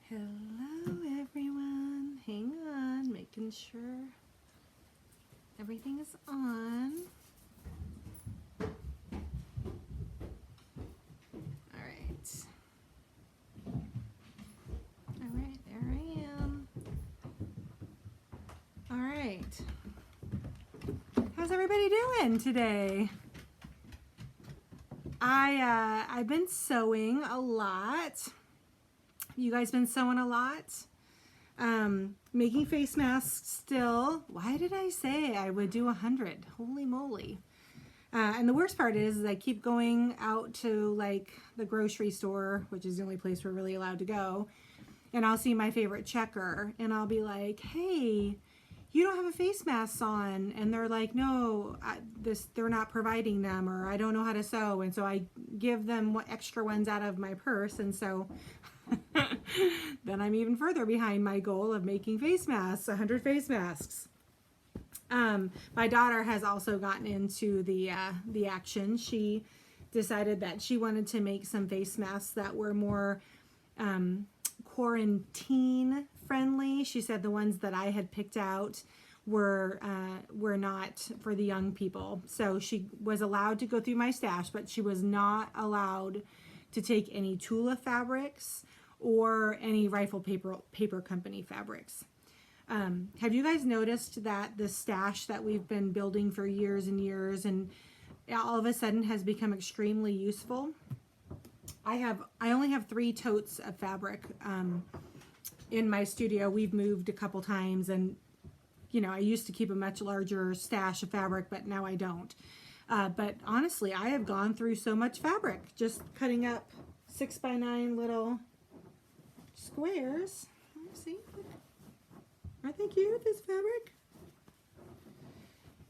Hello everyone, hang on, making sure everything is on. Alright, there I am. Alright, how's everybody doing today? I've been sewing a lot. You guys been sewing a lot? Making face masks still. Why did I say I would do 100? Holy moly. And the worst part is I keep going out to like the grocery store, which is the only place we're really allowed to go. And I'll see my favorite checker and I'll be like, hey, you don't have a face mask on. And they're like, no, they're not providing them, or I don't know how to sew. And so I give them extra ones out of my purse. And so then I'm even further behind my goal of making face masks, 100 face masks. My daughter has also gotten into the action. She decided that she wanted to make some face masks that were more quarantine friendly. She said the ones that I had picked out were not for the young people. So she was allowed to go through my stash, but she was not allowed to take any Tula fabrics or any Rifle Paper Company fabrics. Have you guys noticed that the stash that we've been building for years and years and all of a sudden has become extremely useful? I only have 3 totes of fabric in my studio. We've moved a couple times, and you know, I used to keep a much larger stash of fabric, but now I don't. But honestly, I have gone through so much fabric just cutting up 6x9 little squares. Let's see. Aren't they cute, this fabric?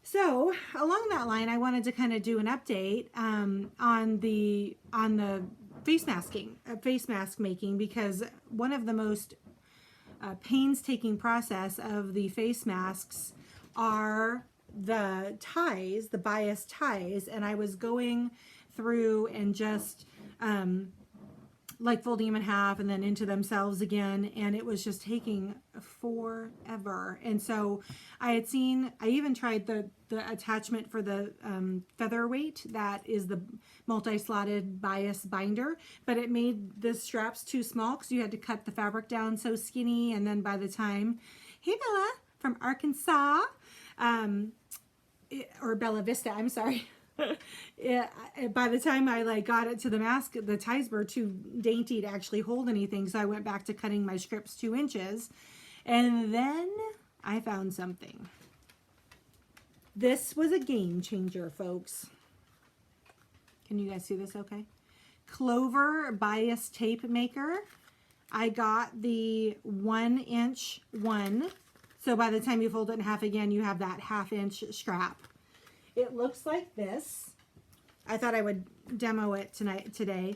So along that line, I wanted to kind of do an update on the face mask making, because one of the most painstaking process of the face masks are the ties, the bias ties, and I was going through and just like folding them in half and then into themselves again, and it was just taking forever. And so I even tried the attachment for the Featherweight, that is the multi-slotted bias binder, but it made the straps too small because you had to cut the fabric down so skinny. And then by the time, hey Bella from Arkansas, or Bella Vista, I'm sorry. By the time I got it to the mask, the ties were too dainty to actually hold anything, so I went back to cutting my strips 2 inches, and then I found something. This was a game changer, folks. Can you guys see this okay? Clover bias tape maker. I got the 1-inch one, so by the time you fold it in half again, you have that 1/2-inch strap. It looks like this. I thought I would demo it today.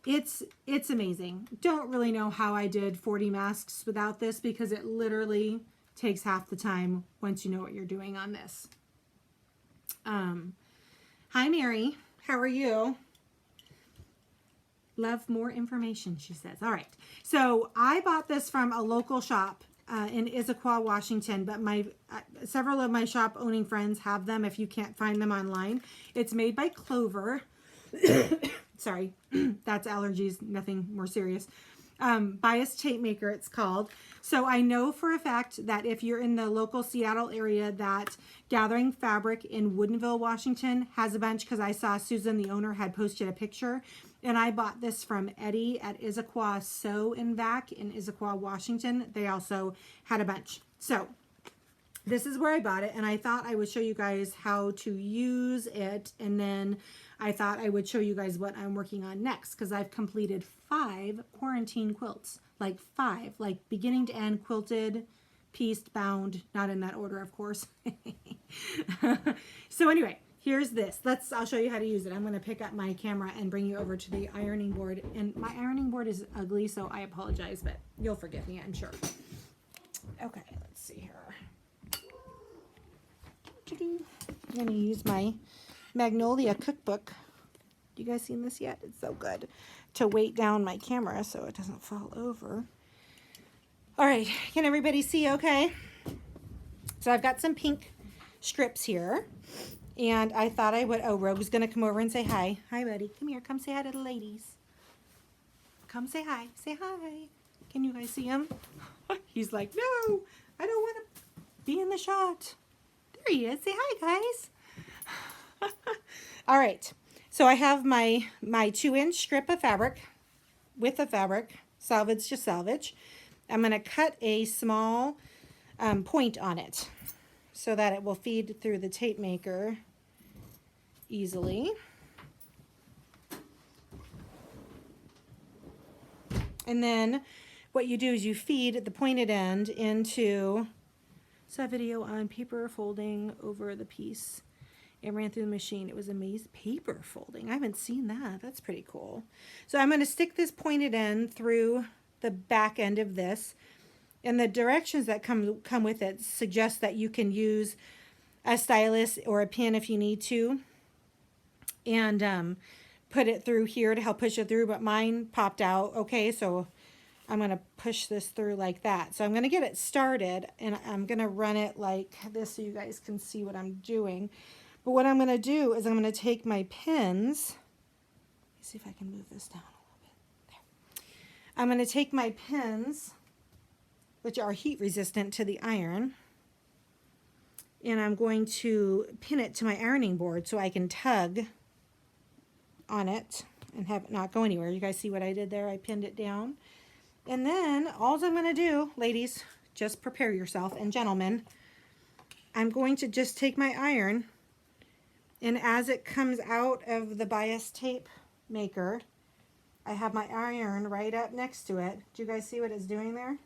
It's amazing. Don't really know how I did 40 masks without this, because it literally takes half the time once you know what you're doing on this. Hi Mary, how are you? Love more information, she says. All right, so I bought this from a local shop in Issaquah, Washington, but several of my shop owning friends have them if you can't find them online. It's made by Clover. Sorry, that's allergies, nothing more serious. Bias tape maker, it's called. So I know for a fact that if you're in the local Seattle area, that Gathering Fabric in Woodinville, Washington has a bunch, because I saw Susan, the owner, had posted a picture. And I bought this from Eddie at Issaquah Sew and Vac in Issaquah, Washington. They also had a bunch. So this is where I bought it, and I thought I would show you guys how to use it, and then I thought I would show you guys what I'm working on next, because I've completed 5 quarantine quilts, like 5, like beginning to end, quilted, pieced, bound, not in that order, of course. So anyway, here's this. I'll show you how to use it. I'm going to pick up my camera and bring you over to the ironing board, and my ironing board is ugly, so I apologize, but you'll forgive me, I'm sure. Okay, let's see here. I'm going to use my Magnolia Cookbook You guys seen this yet? It's so good to weight down my camera so it doesn't fall over. All right, can everybody see okay? So I've got some pink strips here, and I thought I would, oh, Rogue's gonna come over and say hi. Hi, buddy, come here, come say hi to the ladies. Come say hi, say hi. Can you guys see him? He's like, no, I don't wanna be in the shot. There he is, say hi, guys. All right, so I have my 2-inch strip of fabric, width of fabric, salvage to salvage. I'm going to cut a small point on it so that it will feed through the tape maker easily. And then what you do is you feed the pointed end into, saw a video on paper folding over the piece. It ran through the machine. It was amazing. Paper folding. I haven't seen that. That's pretty cool. So I'm going to stick this pointed end through the back end of this. And the directions that come with it suggest that you can use a stylus or a pin if you need to. And put it through here to help push it through. But mine popped out. Okay, so I'm going to push this through like that. So I'm going to get it started. And I'm going to run it like this so you guys can see what I'm doing. But what I'm going to do is I'm going to take my pins. Let's see if I can move this down a little bit. There. I'm going to take my pins, which are heat resistant to the iron, and I'm going to pin it to my ironing board so I can tug on it and have it not go anywhere. You guys see what I did there? I pinned it down. And then all I'm going to do, ladies, just prepare yourself, and gentlemen, I'm going to just take my iron, and as it comes out of the bias tape maker, I have my iron right up next to it. Do you guys see what it's doing there?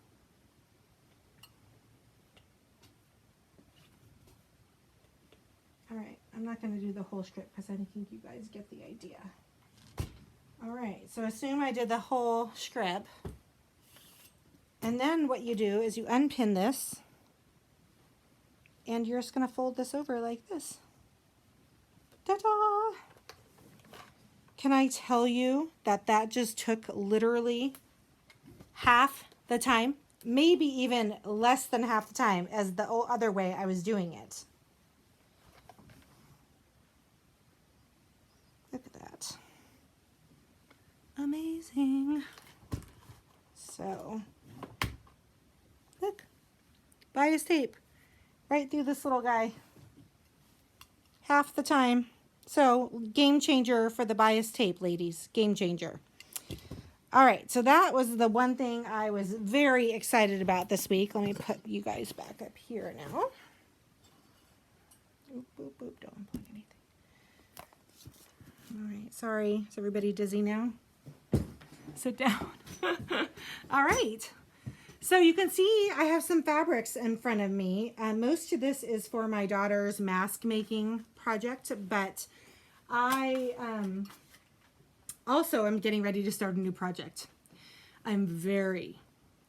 All right, I'm not going to do the whole strip because I think you guys get the idea. All right, so assume I did the whole strip. And then what you do is you unpin this, and you're just going to fold this over like this. Ta-da! Can I tell you that that just took literally half the time, maybe even less than half the time as the other way I was doing it. Look at that. Amazing. So, look, bias tape right through this little guy. Half the time. So, game changer for the bias tape, ladies. Game changer. All right, so that was the one thing I was very excited about this week. Let me put you guys back up here now. Oop, boop, boop, don't unplug anything. All right, sorry. Is everybody dizzy now? Sit down. All right. So you can see I have some fabrics in front of me. Most of this is for my daughter's mask making project, but I also am getting ready to start a new project. I'm very,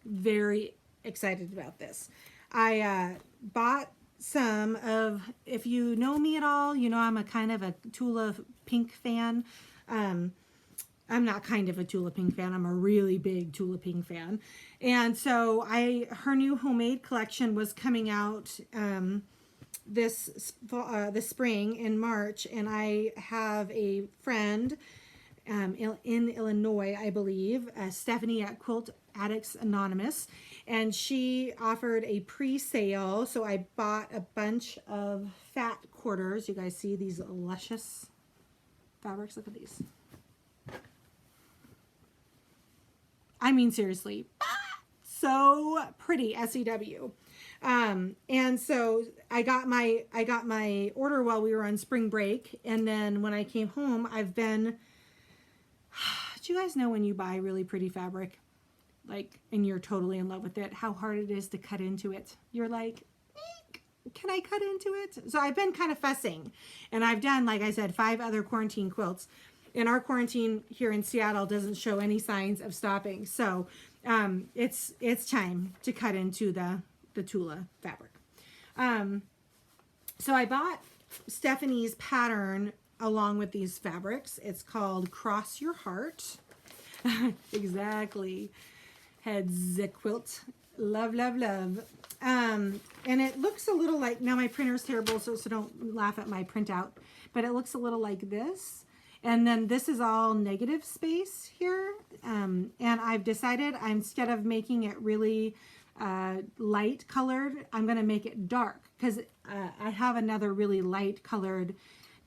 very excited about this. I bought some of, if you know me at all, you know I'm a kind of a Tula Pink fan. I'm not kind of a Tula Pink fan. I'm a really big Tula Pink fan. And so her new homemade collection was coming out this spring in March. And I have a friend in Illinois, I believe, Stephanie at Quilt Addicts Anonymous. And she offered a pre-sale. So I bought a bunch of fat quarters. You guys see these luscious fabrics? Look at these. I mean, seriously, so pretty, SEW. And so I got my order while we were on spring break. And then when I came home, do you guys know when you buy really pretty fabric, like, and you're totally in love with it, how hard it is to cut into it? You're like, can I cut into it? So I've been kind of fussing, and I've done, like I said, 5 other quarantine quilts. And our quarantine here in Seattle doesn't show any signs of stopping. So it's time to cut into the Tula fabric. So I bought Stephanie's pattern along with these fabrics. It's called Cross Your Heart. Exactly. Heads quilt. Love, love, love. And it looks a little like, now my printer's terrible, so don't laugh at my printout, but it looks a little like this. And then this is all negative space here. And I've decided, instead of making it really light colored, I'm going to make it dark, because I have another really light colored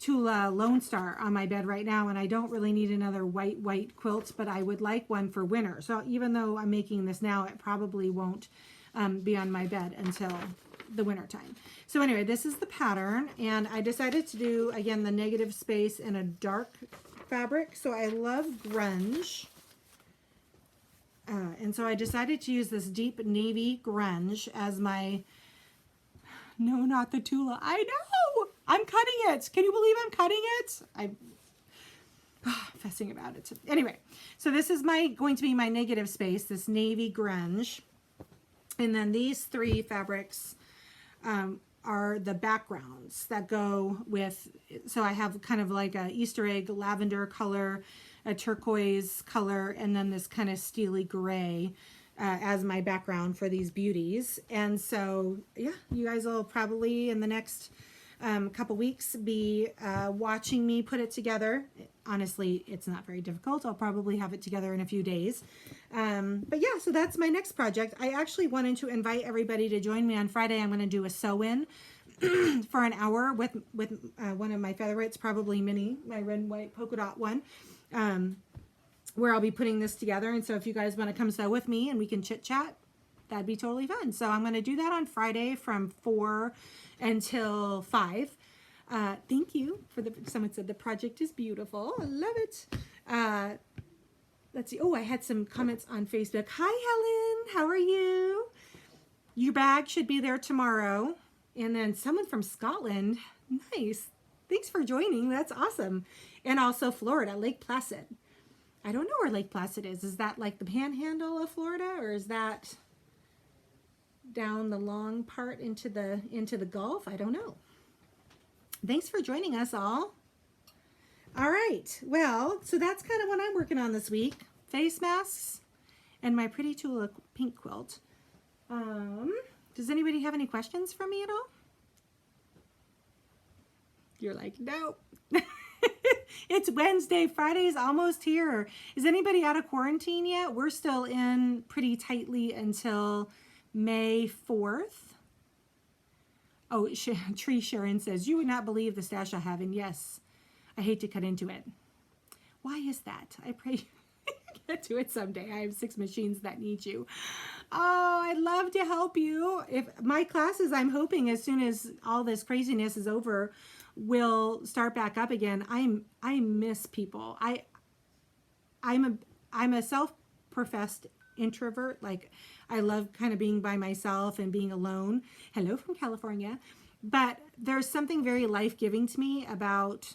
Tula Lone Star on my bed right now, and I don't really need another white quilt, but I would like one for winter. So even though I'm making this now, it probably won't be on my bed until the winter time. So anyway, this is the pattern, and I decided to do, again, the negative space in a dark fabric. So I love grunge. And so I decided to use this deep navy grunge as my, no, not the Tula. I know, I'm cutting it. Can you believe I'm cutting it? I'm fussing about it. Anyway, so this is going to be my negative space, this navy grunge. And then these three fabrics are the backgrounds that go with, so I have kind of like a Easter egg lavender color, a turquoise color, and then this kind of steely gray as my background for these beauties. And so, yeah, you guys will probably in the next couple weeks be watching me put it together. Honestly, it's not very difficult. I'll probably have it together in a few days. But yeah, so that's my next project. I actually wanted to invite everybody to join me on Friday. I'm going to do a sew-in for an hour with one of my featherweights, probably Minnie, my red and white polka dot one, where I'll be putting this together. And so if you guys want to come sew with me and we can chit chat, that'd be totally fun. So I'm going to do that on Friday from 4 until 5. Thank you for someone said the project is beautiful. I love it. Let's see. Oh, I had some comments on Facebook. Hi, Helen. How are you? Your bag should be there tomorrow. And then someone from Scotland. Nice. Thanks for joining. That's awesome. And also Florida, Lake Placid. I don't know where Lake Placid is. Is that like the panhandle of Florida, or is that down the long part into the Gulf? I don't know. Thanks for joining us all. All right, well, so that's kind of what I'm working on this week. Face masks and my pretty Tula pink quilt. Does anybody have any questions for me at all? You're like, no. It's Wednesday. Friday's almost here. Is anybody out of quarantine yet? We're still in pretty tightly until May 4th. Oh, Tree Sharon says, you would not believe the stash I have. And yes, I hate to cut into it. Why is that? I pray you get to it someday. I have 6 machines that need you. Oh, I'd love to help you. If my classes, I'm hoping as soon as all this craziness is over, will start back up again. I miss people. I'm a self-professed introvert. Like, I love kind of being by myself and being alone. Hello from California. But there's something very life-giving to me about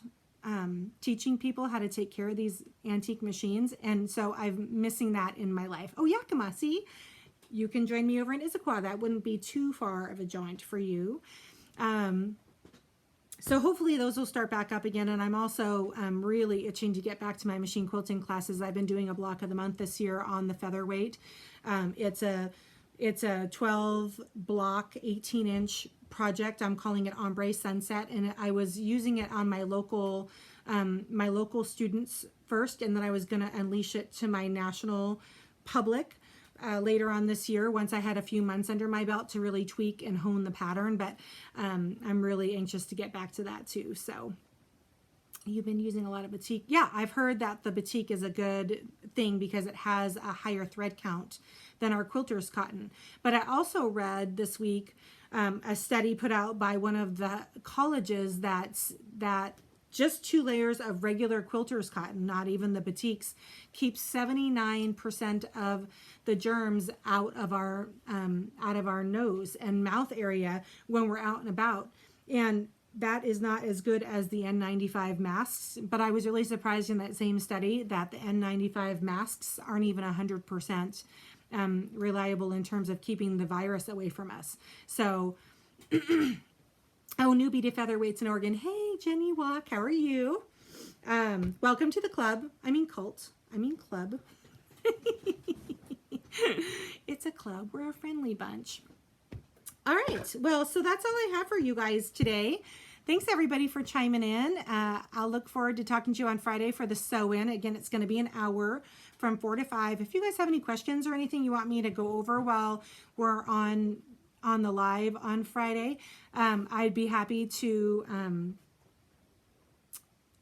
teaching people how to take care of these antique machines. And so I'm missing that in my life. Oh, Yakima, see? You can join me over in Issaquah. That wouldn't be too far of a jaunt for you. So hopefully those will start back up again. And I'm also really itching to get back to my machine quilting classes. I've been doing a block of the month this year on the featherweight. It's a 12 block, 18-inch project. I'm calling it Ombre Sunset. And I was using it on my local students first. And then I was going to unleash it to my national public later on this year, once I had a few months under my belt to really tweak and hone the pattern. But I'm really anxious to get back to that too. So you've been using a lot of batik. Yeah, I've heard that the batik is a good thing because it has a higher thread count than our quilters cotton. But I also read this week a study put out by one of the colleges that just 2 layers of regular quilters cotton, not even the batiks, keeps 79% of the germs out of our nose and mouth area when we're out and about. And that is not as good as the N95 masks. But I was really surprised in that same study that the N95 masks aren't even 100% reliable in terms of keeping the virus away from us. So Oh, newbie to featherweights in Oregon. Hey, Jenny Walk, how are you? Welcome to the club. I mean cult. I mean club. It's a club. We're a friendly bunch. All right. Well, so that's all I have for you guys today. Thanks everybody for chiming in. I'll look forward to talking to you on Friday for the sew-in. Again, it's going to be an hour from 4 to 5. If you guys have any questions or anything you want me to go over while we're on the live on Friday, I'd be happy to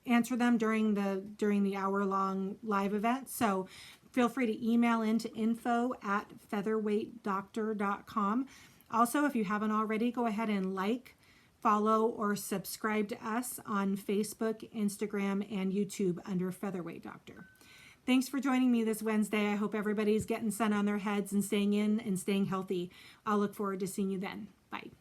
answer them during the hour-long live event. So feel free to email into info@featherweightdoctor.com. Also, if you haven't already, go ahead and like, follow, or subscribe to us on Facebook, Instagram, and YouTube under Featherweight Doctor. Thanks for joining me this Wednesday. I hope everybody's getting sun on their heads and staying in and staying healthy. I'll look forward to seeing you then. Bye.